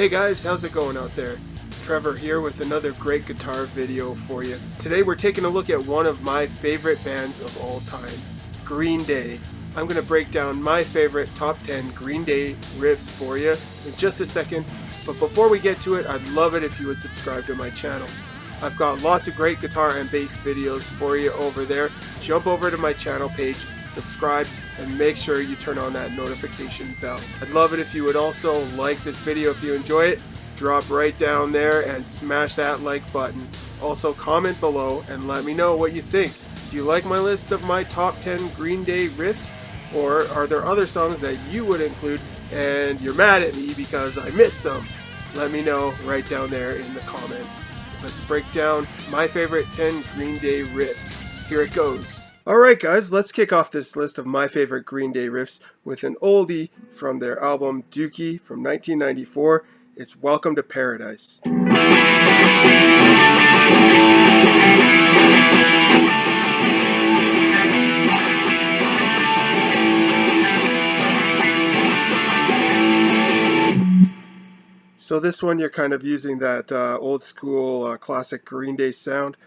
Hey guys, how's it going out there? Trevor here with another great guitar video for you. Today we're taking a look at one of my favorite bands of all time, Green Day. I'm going to break down my favorite top 10 Green Day riffs for you in just a second, but before we get to it, I'd love it if you would subscribe to my channel. I've got lots of great guitar and bass videos for you over there. Jump over to my channel page, subscribe, and make sure you turn on that notification bell. I'd love it if you would also like this video if you enjoy it. Drop right down there and smash that like button. Also comment below and let me know what you think. Do you like my list of my top 10 Green Day riffs? Or are there other songs that you would include and you're mad at me because I missed them? Let me know right down there in the comments. Let's break down my favorite 10 Green Day riffs. Here it goes. Alright guys, let's kick off this list of my favorite Green Day riffs with an oldie from their album Dookie from 1994. It's Welcome to Paradise. So this one you're kind of using that old school classic Green Day sound,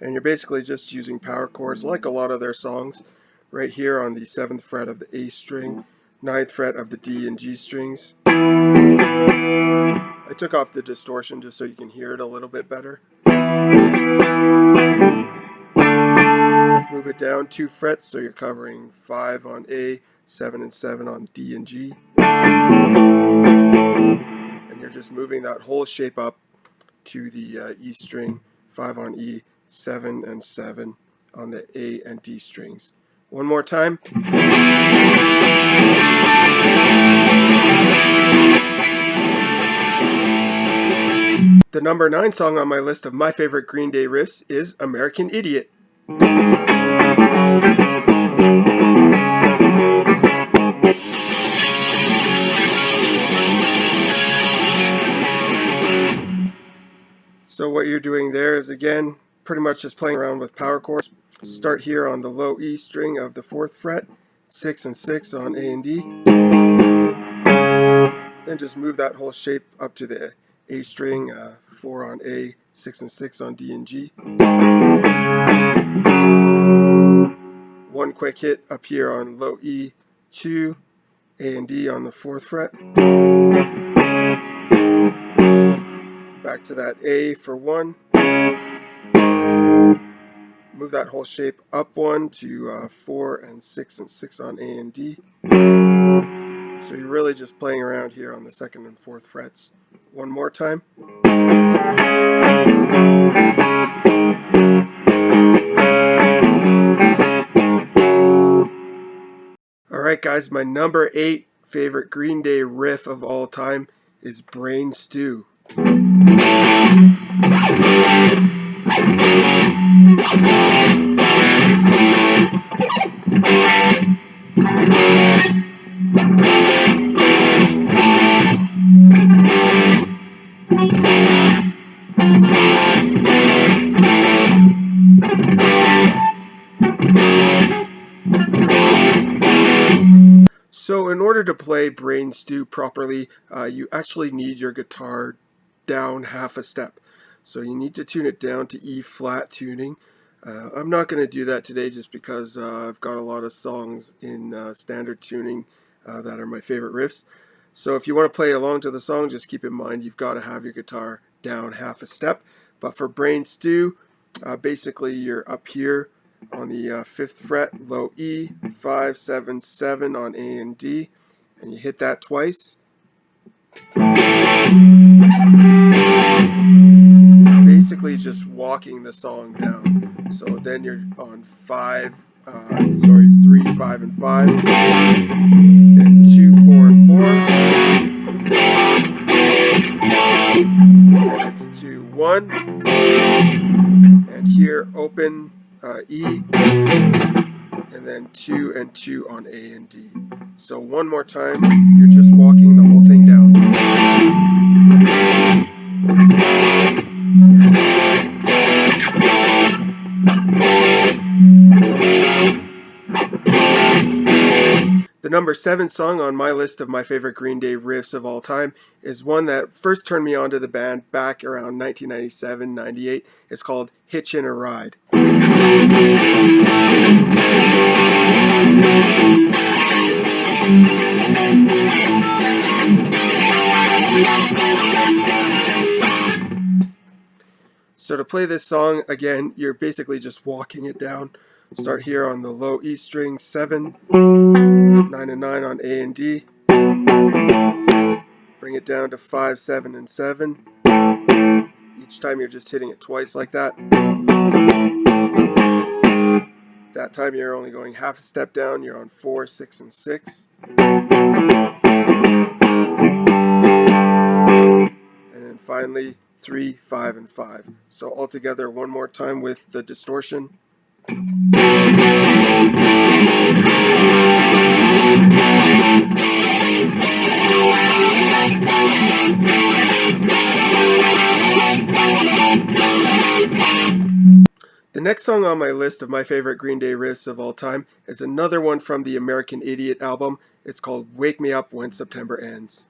and you're basically just using power chords like a lot of their songs right here on the 7th fret of the A string, 9th fret of the D and G strings. I took off the distortion just so you can hear it a little bit better. Move it down 2 frets so you're covering 5 on A, 7 and 7 on D and G. And you're just moving that whole shape up to the E string, 5 on E, 7 and 7 on the A and D strings. One more time. The number 9 song on my list of my favorite Green Day riffs is American Idiot. So what you're doing there is, again, pretty much just playing around with power chords. Start here on the low E string of the 4th fret, 6 and 6 on A and D. Then just move that whole shape up to the A string, 4 on A, 6 and 6 on D and G. One quick hit up here on low E, 2, A and D on the 4th fret. Back to that A for 1. Move that whole shape up 1 to 4 and 6 and 6 on A and D. So you're really just playing around here on the 2nd and 4th frets. One more time. Alright guys, my number 8 favorite Green Day riff of all time is Brain Stew. So in order to play Brain Stew properly, you actually need your guitar down half a step. So you need to tune it down to E flat tuning. I'm not going to do that today just because I've got a lot of songs in standard tuning that are my favorite riffs. So if you want to play along to the song, just keep in mind you've got to have your guitar down half a step. But for Brain Stew, basically you're up here on the 5th fret, low E, 5, 7, 7 on A and D, and you hit that twice. Basically just walking the song down. So then you're on 3, 5 and 5, then 2, 4 and 4, and it's 2, 1, and here open E, and then 2 and 2 on A and D. So one more time, you're just walking the whole thing down. The number 7 song on my list of my favorite Green Day riffs of all time is one that first turned me on to the band back around 1997-98. It's called Hitch In A Ride. So to play this song, again, you're basically just walking it down. Start here on the low E string, 7, 9 and 9 on A and D. Bring it down to 5, 7, and 7. Each time you're just hitting it twice like that. That time you're only going half a step down. You're on 4, 6, and 6. And then finally 3, 5, and 5. So all together one more time with the distortion. The next song on my list of my favorite Green Day riffs of all time is another one from the American Idiot album. It's called Wake Me Up When September Ends.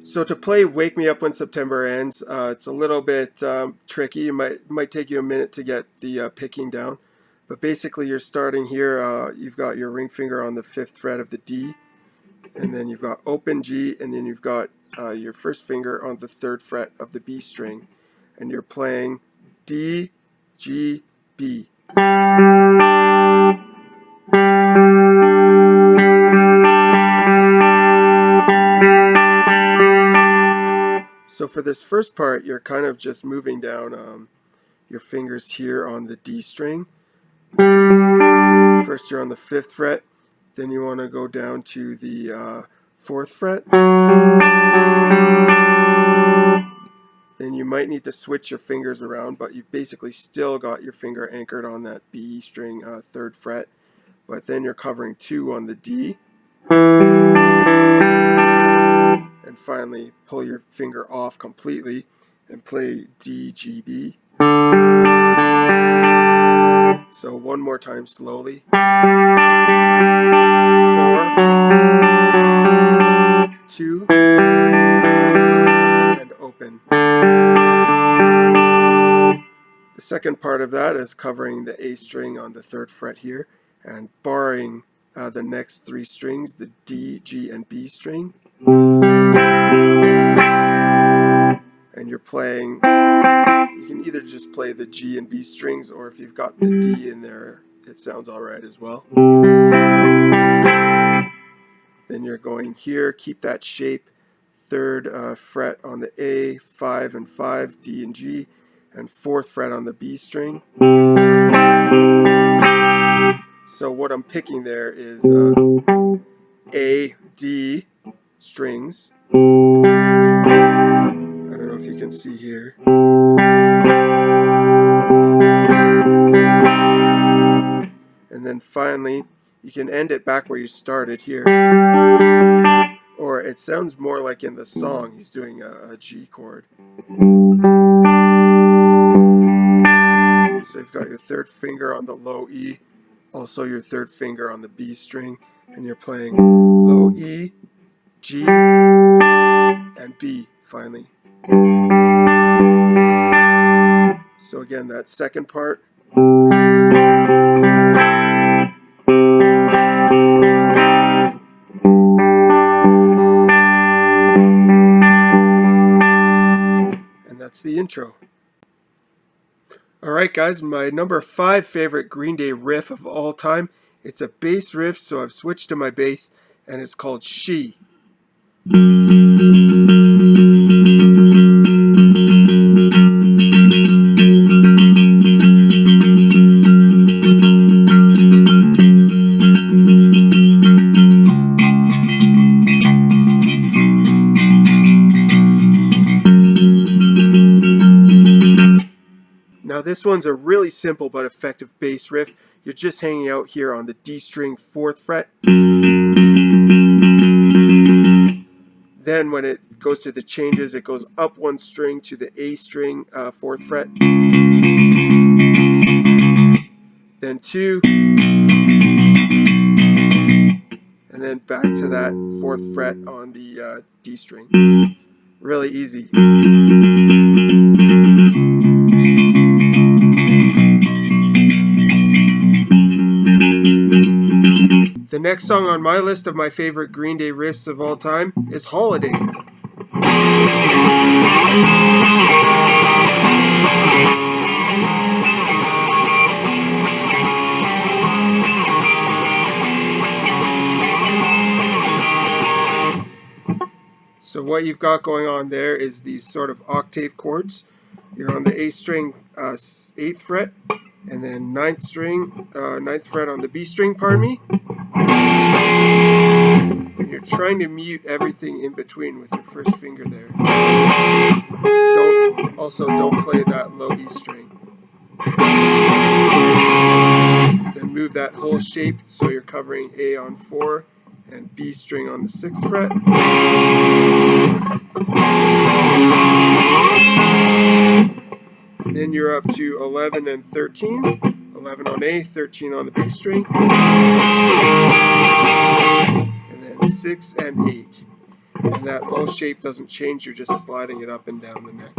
So to play Wake Me Up When September Ends, it's a little bit tricky. It might take you a minute to get the picking down. But basically you're starting here, you've got your ring finger on the 5th fret of the D, and then you've got open G, and then you've got your first finger on the 3rd fret of the B string. And you're playing D, G, B. So for this first part, you're kind of just moving down your fingers here on the D string. First you're on the 5th fret, then you want to go down to the 4th fret. Then you might need to switch your fingers around, but you've basically still got your finger anchored on that B string 3rd fret. But then you're covering 2 on the D. And finally pull your finger off completely and play D, G, B. So one more time slowly. 4, 2, and open. The second part of that is covering the A string on the 3rd fret here and barring the next 3 strings, the D, G, and B string. And you're playing, you can either just play the G and B strings, or if you've got the D in there, it sounds alright as well. Then you're going here, keep that shape, 3rd fret on the A, 5 and 5, D and G, and 4th fret on the B string. So what I'm picking there is A, D strings. I don't know if you can see here. And then finally, you can end it back where you started here. Or it sounds more like in the song he's doing a G chord. So you've got your 3rd finger on the low E, also your 3rd finger on the B string, and you're playing low E, G, and B finally. So again, that second part. And that's the intro. Alright guys, my number 5 favorite Green Day riff of all time. It's a bass riff, so I've switched to my bass, and it's called She. Now this This one's a really simple but effective bass riff. You're just hanging out here on the D string 4th fret. Then when it goes to the changes, it goes up 1 string to the A string 4th fret. Then 2. And then back to that 4th fret on the D string. Really easy. The next song on my list of my favorite Green Day riffs of all time is Holiday. So what you've got going on there is these sort of octave chords. You're on the A string 8th fret, and then 9th fret on the B string, pardon me. And you're trying to mute everything in between with your first finger there. Don't play that low E string. Then move that whole shape so you're covering A on 4 and B string on the 6th fret. Then you're up to 11 and 13. 11 on A, 13 on the B string. And then 6 and 8. And that whole shape doesn't change, you're just sliding it up and down the neck.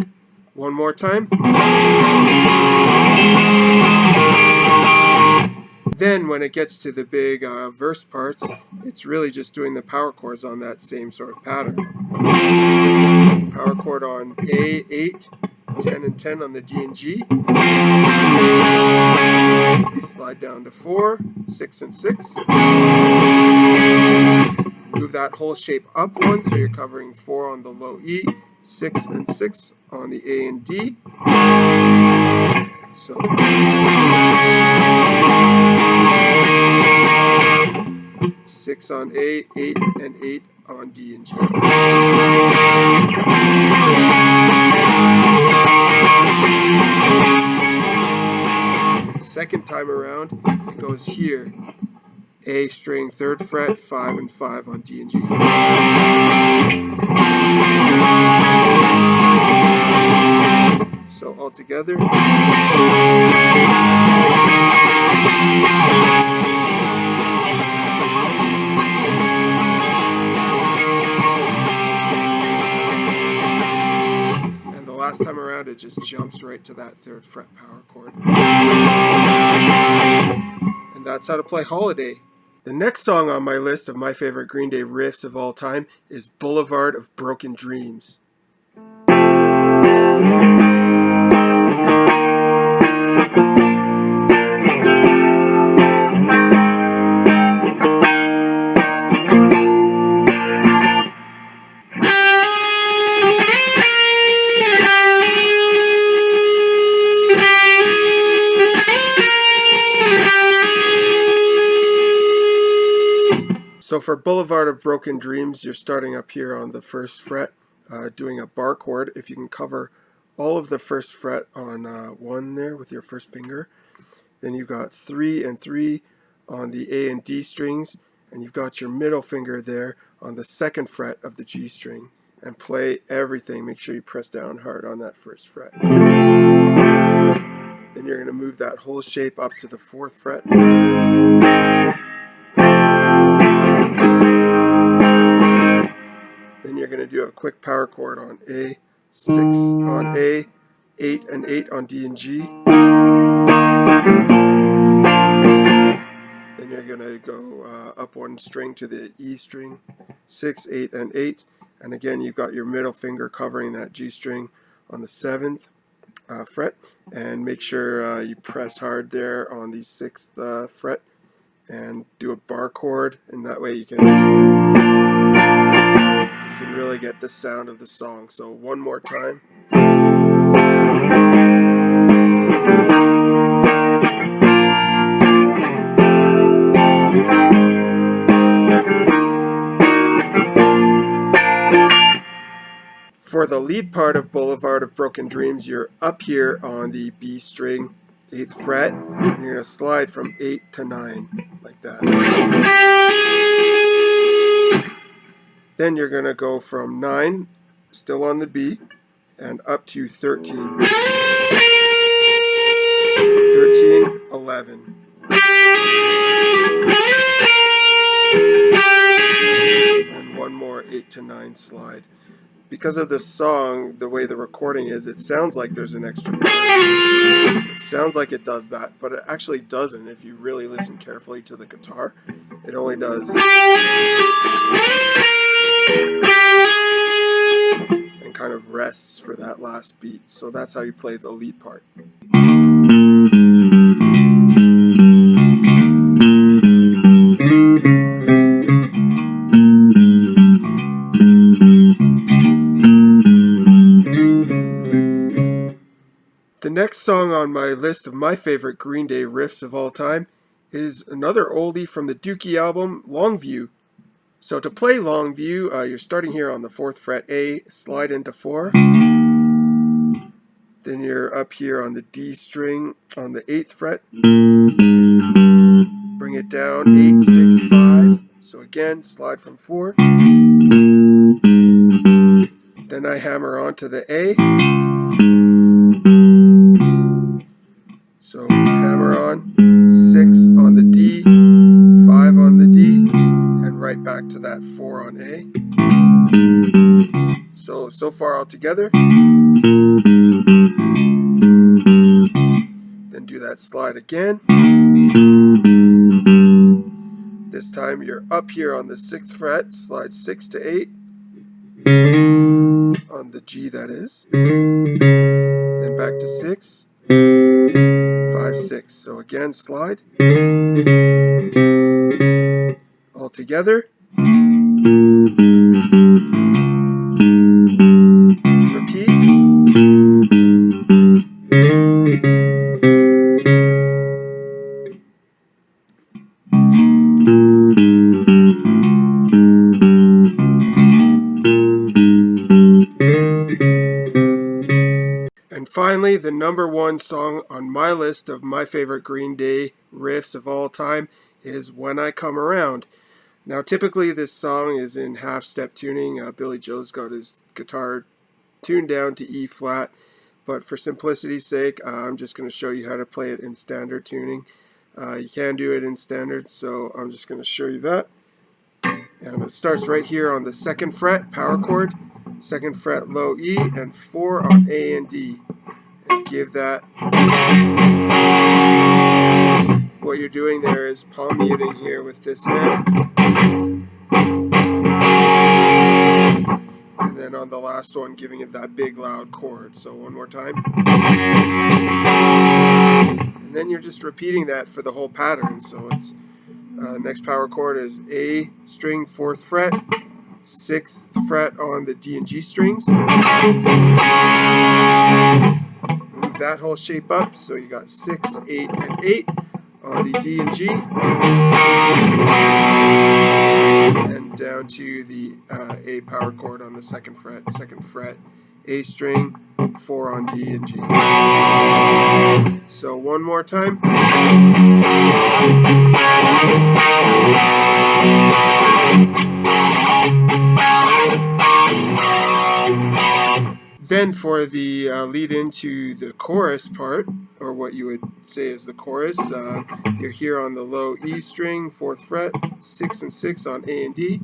One more time. Then when it gets to the big verse parts, it's really just doing the power chords on that same sort of pattern. Power chord on A, 8, 10 and 10 on the D and G. Slide down to 4, 6 and 6. Move that whole shape up 1 so you're covering 4 on the low E, 6 and 6 on the A and D. So 6 on A, 8 and 8 on D and G. Second time around, it goes here. A string 3rd fret, 5 and 5 on D and G. So all together. And the last time around, it just jumps right to that 3rd fret power chord. And that's how to play Holiday. The next song on my list of my favorite Green Day riffs of all time is Boulevard of Broken Dreams. So for Boulevard of Broken Dreams, you're starting up here on the 1st fret, doing a bar chord. If you can cover all of the 1st fret on 1 there with your first finger, then you've got 3 and 3 on the A and D strings, and you've got your middle finger there on the 2nd fret of the G string, and play everything. Make sure you press down hard on that 1st fret. Then you're going to move that whole shape up to the 4th fret. Then you're going to do a quick power chord on A, 6 on A, 8 and 8 on D and G. Then you're going to go up 1 string to the E string, 6, 8 and 8. And again, you've got your middle finger covering that G string on the 7th fret. And make sure you press hard there on the 6th fret and do a bar chord, and that way you can really get the sound of the song. So one more time. For the lead part of Boulevard of Broken Dreams, you're up here on the B string, 8th fret, and you're going to slide from 8 to 9, like that. Then you're going to go from 9, still on the B, and up to 13. 13, 11. And one more 8 to 9 slide. Because of the song, the way the recording is, it sounds like there's an extra bar. It sounds like it does that, but it actually doesn't if you really listen carefully to the guitar. It only does. And kind of rests for that last beat. So that's how you play the lead part. The next song on my list of my favorite Green Day riffs of all time is another oldie from the Dookie album, Longview. So to play Longview, you're starting here on the 4th fret A, slide into 4. Then you're up here on the D string on the 8th fret. Bring it down, 8, 6, 5. So again, slide from 4. Then I hammer onto the A. So hammer on, 6 on the D, 5 on the D, and right back to that 4 on A. So far all together. Then do that slide again. This time you're up here on the 6th fret, slide 6 to 8, on the G that is. Then back to 6. 5, 6. So again, slide. All together. Repeat. And finally, the number one song on my list of my favorite Green Day riffs of all time is When I Come Around. Now, typically this song is in half-step tuning. Billy Joe's got his guitar tuned down to E flat, but for simplicity's sake, I'm just going to show you how to play it in standard tuning. You can do it in standard, so I'm just going to show you that. And it starts right here on the 2nd fret, power chord, 2nd fret, low E, and 4 on A and D. And give that. What you're doing there is palm muting here with this hand. And then on the last one, giving it that big loud chord. So one more time. And then you're just repeating that for the whole pattern. So it's next power chord is A string, 4th fret, 6th fret on the D and G strings. Move that whole shape up. So you got 6, 8, and 8 on the D and G. And down to the A power chord on the 2nd fret, 2nd fret, A string, 4 on D and G. So one more time. Then for the lead into the chorus part, or what you would say is the chorus, you're here on the low E string, 4th fret, 6 and 6 on A and D.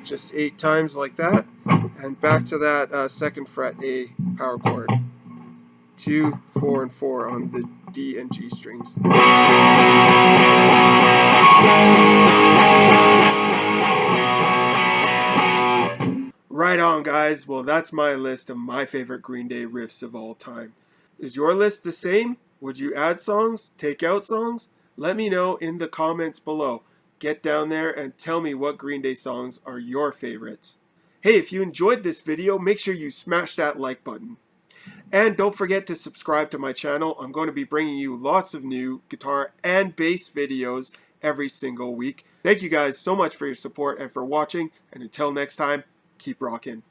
Just 8 times like that. And back to that 2nd fret A power chord. 2, 4, and 4 on the D and G strings. Right on, guys. Well, that's my list of my favorite Green Day riffs of all time. Is your list the same? Would you add songs? Take out songs? Let me know in the comments below. Get down there and tell me what Green Day songs are your favorites. Hey, if you enjoyed this video, make sure you smash that like button. And don't forget to subscribe to my channel. I'm going to be bringing you lots of new guitar and bass videos every single week. Thank you guys so much for your support and for watching. And until next time, Keep rocking.